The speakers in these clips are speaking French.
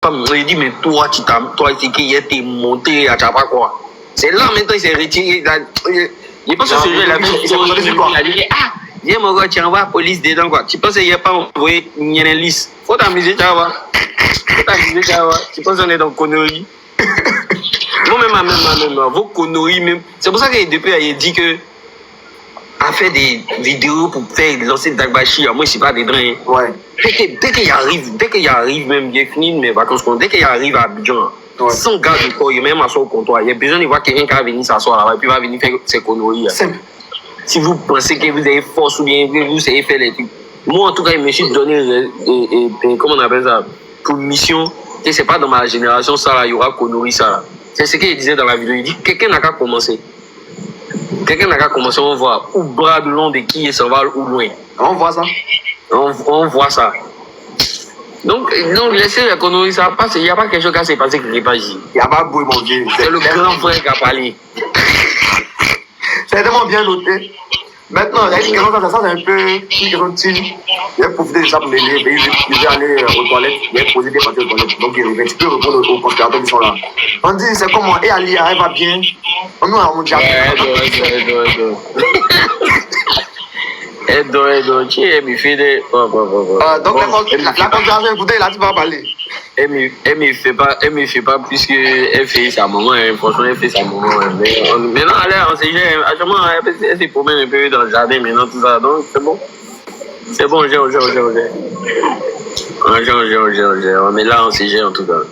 il dit, mais toi, c'est qui était monté à Tchapakwa. C'est là, maintenant, il s'est retiré. Je pense que ce jeu, il a dit, ah, viens, mon gars, tu envoies la police dedans, quoi. Tu penses qu'il n'y a pas envoyé une liste. Faut t'amuser, tu vois. Tu penses qu'on est dans conneries. Moi-même, vos conneries, même. C'est pour ça que depuis, il dit que, à faire des vidéos pour faire lancer Dagbashi, moi, je ne suis pas dedans. Ouais. Dès qu'il arrive, même, j'ai fini mes vacances, dès qu'il arrive à Abidjan, sans garde du corps, il même asseoir au comptoir. Il y a besoin de voir quelqu'un qui va venir s'asseoir là-bas et puis va venir faire ses conneries. Simple. Si vous pensez que vous avez force ou bien que vous savez faire les trucs. Moi, en tout cas, je me suis donné, comment on appelle ça, pour mission, que c'est pas dans ma génération, ça là, il y aura conneries, ça là. C'est ce qu'il disait dans la vidéo. Il dit, quelqu'un n'a qu'à commencer. On voit ou bras de long de qui est s'envole ou loin. On voit ça. On voit ça. Donc laissez les conneries, ça passe. Il n'y a pas quelque chose qui s'est passé qui n'est pas ici. Il n'y a pas beau, mon Dieu. C'est le grand frère qui a parlé. C'est tellement bien noté. Maintenant, ça c'est un peu une question de style. Il a profité de ça pour m'aider. Il va aller aux toilettes. Il a posé des papiers aux toilettes. Donc il revient. Tu peux répondre aux conspirateurs qui sont là. On dit, c'est comment? Et Ali, elle va bien. On dit, Edo, tu es mi fide. Donc la conspiration, écoutez, là tu vas parler. Elle me fait pas puisque elle fait sa maman, franchement elle fait sa maman. Maintenant elle sait actuellement elle se promène un peu dans le jardin maintenant tout ça, donc c'est bon. C'est bon, j'ai. Mais là on sait en tout cas.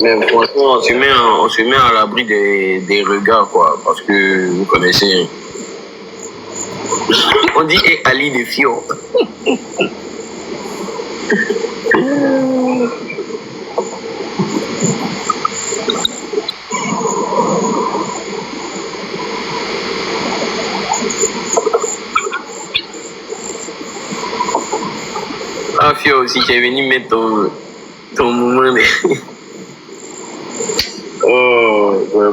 Mais franchement, on se met à l'abri des regards, quoi, parce que vous connaissez. On dit Ali de Fio. Ah, Fio aussi, tu es venu mettre ton mouvement. Oh, ouais.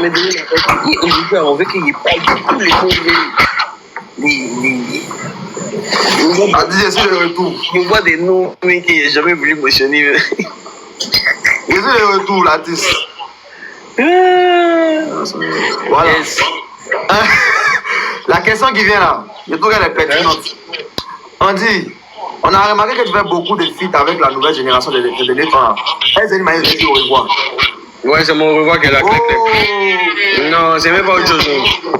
Mais on veut qu'il y ait pas tous les noms. Ah, dis, je suis de retour. On voit des noms, mais qui n'ont jamais voulu mentionner. Je suis de retour, Latis. Voilà. Yes. La question qui vient là, je trouve qu'elle est pertinente. On dit, on a remarqué que tu fais beaucoup de feats avec la nouvelle génération de l'état. Est-ce une manière de dire au revoir? Ouais, c'est mon revoir qu'elle a claqué. Non, c'est même pas autre chose.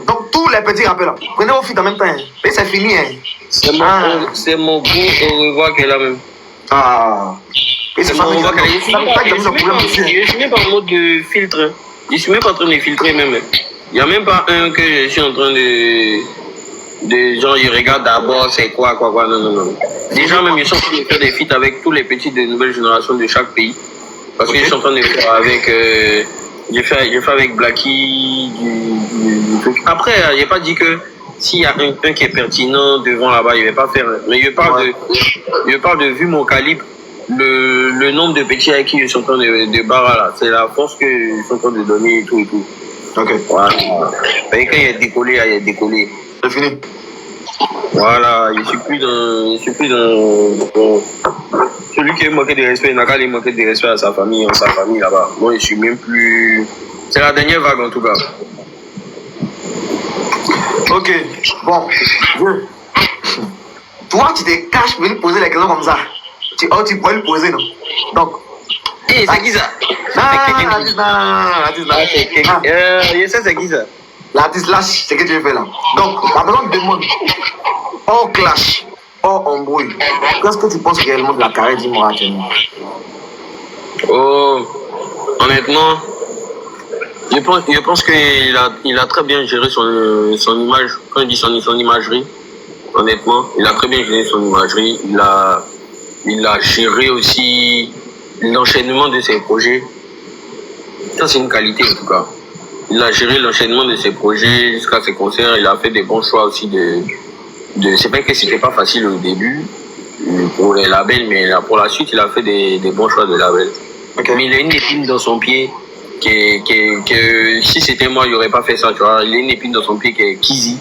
Donc, tous les petits rappels là, prenez vos feats en même temps. Et c'est fini. C'est mon goût au revoir qu'elle a même. Ah. Et c'est mon revoir qu'elle a. Je suis même pas en mode de filtre. Je suis même pas en train de filtrer même. Il n'y a même pas un que je suis en train de genre, ils regardent d'abord c'est quoi, non. Les gens même, ils sont en train de faire des feats avec tous les petits de nouvelle génération de chaque pays. Parce que je suis en train de faire avec, j'ai fait avec Blacky, du truc. Après, j'ai pas dit que s'il y a un qui est pertinent devant là-bas, il ne va pas faire. Mais je parle de vu mon calibre, le nombre de petits avec qui je suis en train de barrer là. C'est la force que je suis en train de donner et tout. Ok. Voilà. Mais quand il est décollé, il est décollé. C'est fini. Voilà, je suis plus dans celui qui est manqué de respect, il n'a qu'à aller manquer de respect à sa famille là-bas. Moi, je suis même plus. C'est la dernière vague en tout cas. Ok, bon. Toi, tu te caches pour lui poser les questions comme ça. Tu pourrais lui poser, non? Donc. Hé, c'est qui ça? Je sais c'est qui ça? L'artiste lâche, c'est ce que tu veux faire là. Donc, la personne demande, hors clash, hors embrouille, qu'est-ce que tu penses réellement de la carrière d'Imora actuellement? Oh, honnêtement, je pense qu'il a très bien géré son image. Quand il dit son imagerie, honnêtement, il a très bien géré son imagerie. Il a géré aussi l'enchaînement de ses projets. Ça, c'est une qualité en tout cas. Il a géré l'enchaînement de ses projets jusqu'à ses concerts. Il a fait des bons choix aussi c'est vrai que c'était pas facile au début pour les labels, mais pour la suite, il a fait des bons choix de labels. Okay. Mais il a une épine dans son pied que si c'était moi, il n'aurait pas fait ça, tu vois. Il a une épine dans son pied qui est Kizzy.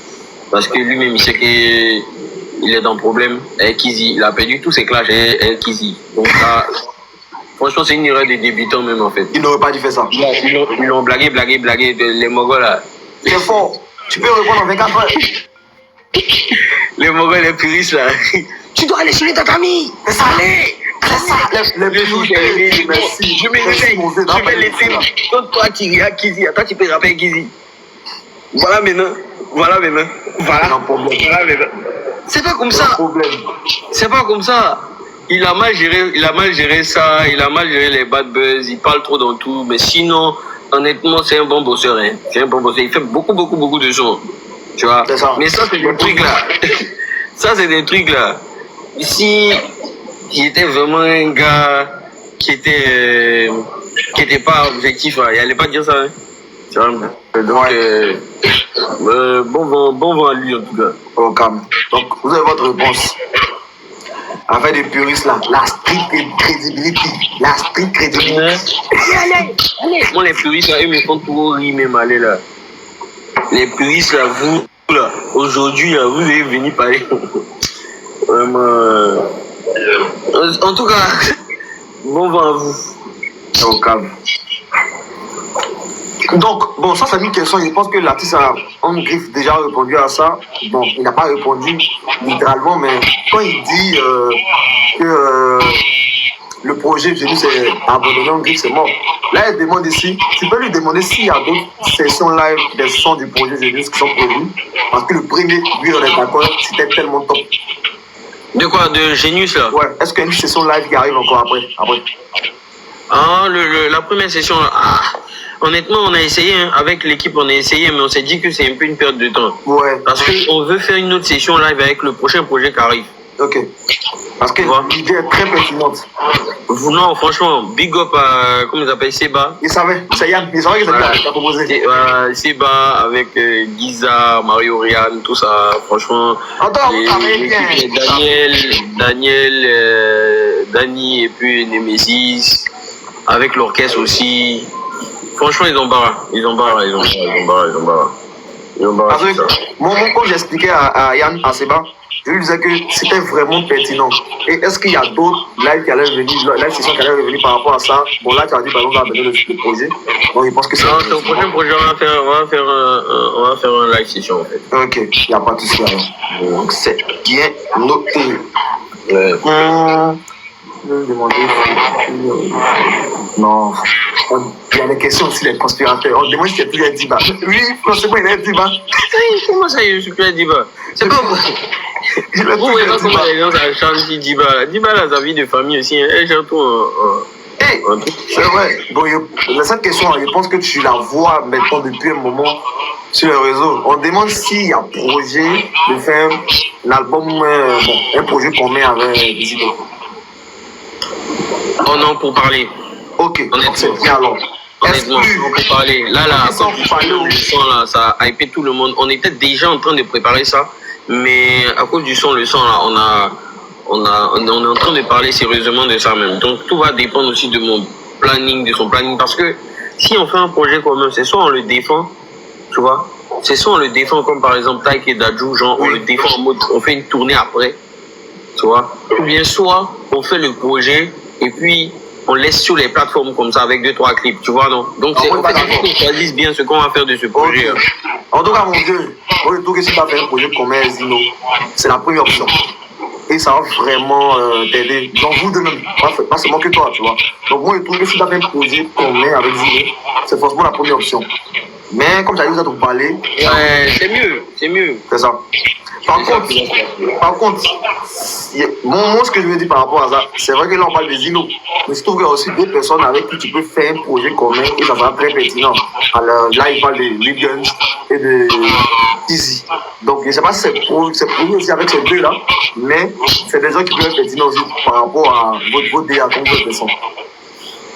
Parce que lui-même, il sait qu'il est dans le problème avec Kizzy. Il a perdu tous ses clashs avec Kizzy. Donc là, franchement, c'est une erreur des débutants même, en fait. Il n'aurait pas dû faire ça. Ils l'ont blagué, les Mongols, là. C'est fort. Tu peux répondre en 24 heures. Les Mongols, les puristes, là. Tu dois aller sur ta famille. C'est ça. Allez. C'est ça. Les puristes. Merci. Je vais laisser. Donc, toi, qui regardes Kizzy, toi, tu peux rappeler Kizzy. Voilà maintenant. C'est pas comme ça. C'est pas comme ça. Il a mal géré ça. Il a mal géré les bad buzz. Il parle trop dans tout. Mais sinon, honnêtement, c'est un bon bosseur. Hein. C'est un bon bosseur. Il fait beaucoup de choses. Tu vois. Mais ça, c'est des trucs là. Ça, c'est des trucs là. Si il était vraiment un gars qui était pas objectif, hein, il allait pas dire ça. Hein. Tu vois. Donc, bon vent à lui en tout cas. Au calme. Donc, vous avez votre réponse. Avec des puristes là, la street crédibilité. Allez. Moi, les puristes là, eux me font trop rire même, allez là. Les puristes là, vous là, aujourd'hui là, vous allez venir parler. Vraiment. En tout cas, bon vent à vous. Au calme. Donc, bon, ça c'est une question. Je pense que l'artiste a en griffe déjà répondu à ça. Bon, il n'a pas répondu littéralement, mais quand il dit que le projet de Genius est abandonné en griffe, c'est mort. Là, il demande ici, tu peux lui demander s'il y a d'autres sessions live des sons du projet Genius qui sont prévues. Parce que le premier, lui, on est d'accord, c'était tellement top. De quoi? De Genius là? Ouais, est-ce qu'il y a une session live qui arrive encore après? Ah, la première session là. Ah. Honnêtement, on a essayé, hein. Avec l'équipe, on a essayé, mais on s'est dit que c'est un peu une perte de temps. Ouais. Parce qu'on veut faire une autre session live avec le prochain projet qui arrive. Ok. Parce que l'idée est très pertinente. Non, franchement, big up à, comment ils appellent, Seba. Il savait, c'est Yann, il savait que c'était a proposé. Seba avec Giza, Mario Rian, tout ça, franchement. Attends, Dani et puis Nemesis, avec l'orchestre aussi. Franchement, ils ont barré. Parce que, moi, quand j'expliquais à Yann, à Seba, je lui disais que c'était vraiment pertinent. Et est-ce qu'il y a d'autres live qui allaient venir, live sessions qui allaient revenir par rapport à ça? Bon, là, tu as dit, par exemple, on va donner le projet. Donc, je pense que c'est. Non, c'est au prochain projet, on va faire un live session, en fait. Ok, il n'y a pas de souci. Donc, c'est bien noté. Je vais demander. Non. Il y a des questions aussi, les conspirateurs. On demande si c'est plus un Diba. Oui, forcément, il est un Diba. Comment ça, je suis plus un Diba? C'est pas vous. Vous voyez pas comment les gens changent Diba. Diba, là, sa vie de famille aussi. Elle gère tout c'est vrai. Bon, cette question, je pense que tu la vois maintenant depuis un moment sur les réseaux. On demande s'il y a projet de faire un album, un projet qu'on met avec des idées. Oh non, pour parler. Ok, c'est bien alors. Honnêtement, pour parler. Là, le son, là, ça a hypé tout le monde. On était déjà en train de préparer ça, mais à cause du son, le son, là, on est en train de parler sérieusement de ça même. Donc, tout va dépendre aussi de mon planning, de son planning, parce que si on fait un projet commun, c'est soit on le défend, tu vois, c'est soit on le défend comme par exemple Taïk et Dadju, genre on le défend en mode, on fait une tournée après, tu vois, ou bien soit on fait le projet et puis on laisse sur les plateformes comme ça avec 2-3 clips, tu vois, non? Donc c'est en fait, il faut qu'on choisisse bien ce qu'on va faire de ce projet. Okay. En tout cas, mon Dieu, moi je trouve que si tu as fait un projet commun Zino, c'est la première option. Et ça va vraiment t'aider. Dans vous deux même, pas seulement que toi, tu vois. Donc moi je trouve que si tu as fait un projet commun avec Zino, c'est forcément la première option. Mais comme j'allais vous en parler. C'est mieux. C'est ça. Par contre, moi, ce que je veux dire par rapport à ça, c'est vrai que là on parle des Zino, mais je trouve qu'il y a aussi d'autres personnes avec qui tu peux faire un projet commun et ça sera très pertinent. Alors là, il parle de Lil Guns et de Easy. Donc je ne sais pas si c'est pour aussi avec ces deux-là, mais c'est des gens qui peuvent être pertinents aussi par rapport à votre DA comme votre personne.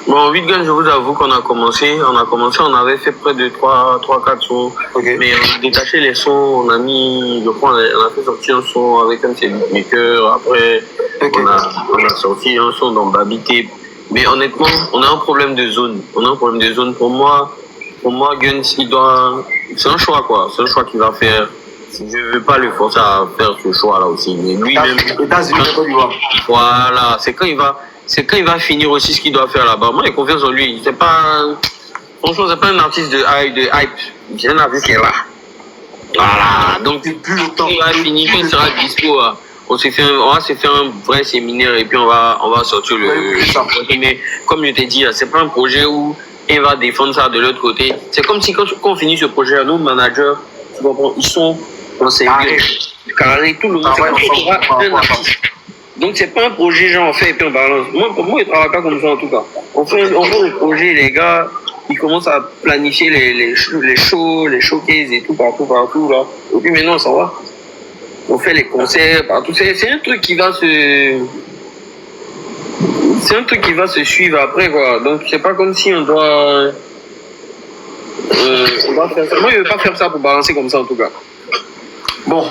Bon, 8 Guns, je vous avoue qu'on a commencé, on avait fait près de 3-4 sons, okay. Mais on a détaché les sons, on a fait sortir un son avec un beatmaker, après okay. on a sorti un son dans Baby Tape, Mais honnêtement, on a un problème de zone. On a un problème de zone. Pour moi, Guns, il doit... C'est un choix, quoi. C'est un choix qu'il va faire. Je ne veux pas le forcer à faire ce choix-là aussi. Mais lui-même... Voilà. C'est quand il va finir aussi ce qu'il doit faire là-bas. Moi, j'ai confiance en lui. C'est pas... Franchement, c'est pas un artiste de hype. C'est un artiste qui est là. Voilà. Donc, plus le temps. Il va finir, quand il sera dispo, on va se faire un vrai séminaire et puis on va sortir le... Mais comme je t'ai dit, c'est pas un projet où il va défendre ça de l'autre côté. C'est comme si quand on finit ce projet, nos managers, tu comprends, ils sont conseillés, carré, tout le monde. Donc c'est pas un projet genre on fait et puis on balance. Pour moi, il travaille pas comme ça en tout cas. On fait le projet, les gars, ils commencent à planifier les shows, les showcases et tout partout là. Et puis maintenant ça va. On fait les concerts partout. C'est un truc qui va se suivre après quoi. Donc c'est pas comme si on doit faire ça. Moi je veux pas faire ça pour balancer comme ça en tout cas. Bon,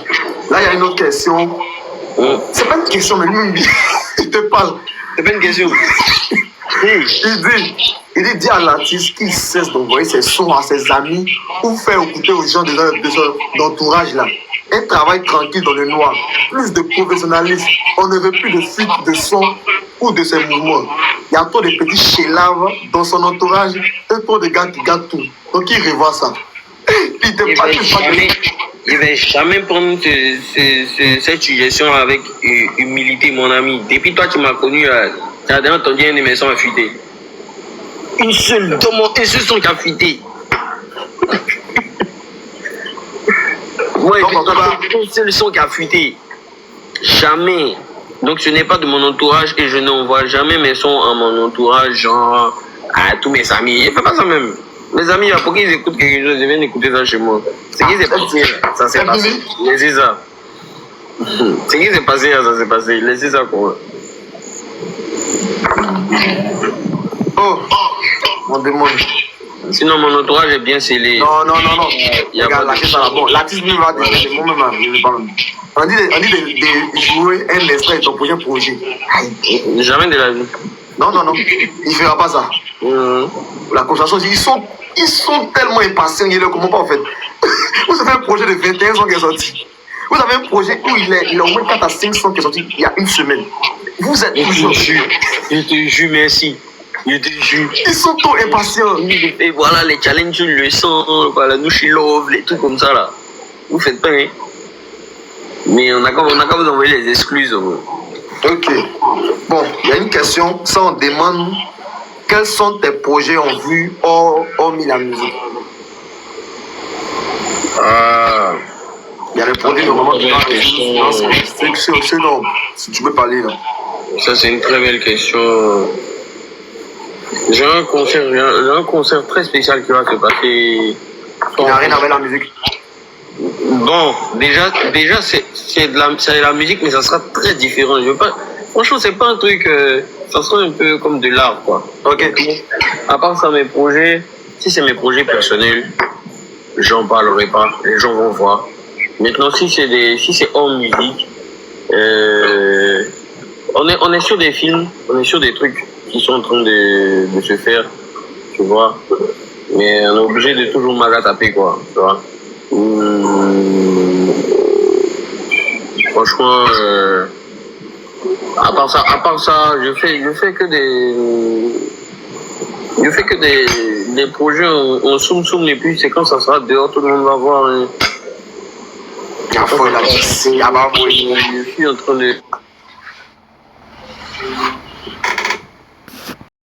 là il y a une autre question. C'est pas une question mais lui il te parle. C'est pas une question. Il dit à l'artiste qu'il cesse d'envoyer ses sons à ses amis ou faire écouter aux gens de son entourage là. Un travail tranquille dans le noir, plus de professionnalisme. On ne veut plus de fuite de son ou de ses mouvements. Il y a trop de petits chélaves dans son entourage et trop de gars qui gardent tout. Donc il revoit ça. Il ne va jamais prendre cette suggestion avec humilité, mon ami. Depuis toi, tu m'as connu, tu as déjà entendu un de mes sons à fuiter. Un seul son qui a fuité. Ouais, un seul son qui a fuité. Jamais. Donc ce n'est pas de mon entourage et je n'envoie jamais mes sons à mon entourage, genre à tous mes amis. Je ne fais pas ça même. Mes amis, pour qu'ils écoutent quelque chose, ils viennent écouter ça chez moi. C'est qui s'est passé, ça s'est passé. Laissez ça. C'est qui s'est passé, ça s'est passé. Laissez ça quoi. Oh, on demande. Sinon, mon entourage est bien scellé. Non. Regarde, l'artiste lui va dire, moi-même, on dit de jouer un extrait de ton projet. Jamais de la vie. Non, il ne fera pas ça. La concentration, ils sont tellement impatients, ils ne comprennent pas en fait. Vous avez un projet de 21 ans qui est sorti. Vous avez un projet où il est au moins 4 à 5 sons qui est sorti il y a une semaine. Vous êtes toujours... Je te jure, merci. Je te jure. Ils sont trop impatients. Et voilà les challenges, le son, voilà, nous chez Love, les trucs comme ça là. Vous faites pas, hein. Mais on a qu'à vous envoyer les excuses. Ok. Bon, il y a une question. Ça, on demande quels sont tes projets en vue hormis la musique. Il y a le projet normalement qui va c'est non. Si tu peux parler là. Ça, c'est une très belle question. J'ai un concert très spécial qui va se passer. Il n'a rien avec la musique. Bon, déjà c'est de la musique, mais ça sera très différent. Franchement, c'est pas un truc. Ça sera un peu comme de l'art, quoi. Ok. À part ça, mes projets, si c'est mes projets personnels, j'en parlerai pas. Les gens vont voir. Maintenant, si c'est hors musique, on est sur des films, on est sur des trucs qui sont en train de se faire, tu vois. Mais on est obligé de toujours taper, quoi, tu vois. Franchement, à part ça, je fais que des projets en soum et puis c'est quand ça sera dehors, tout le monde va voir. Hein. Je suis en train de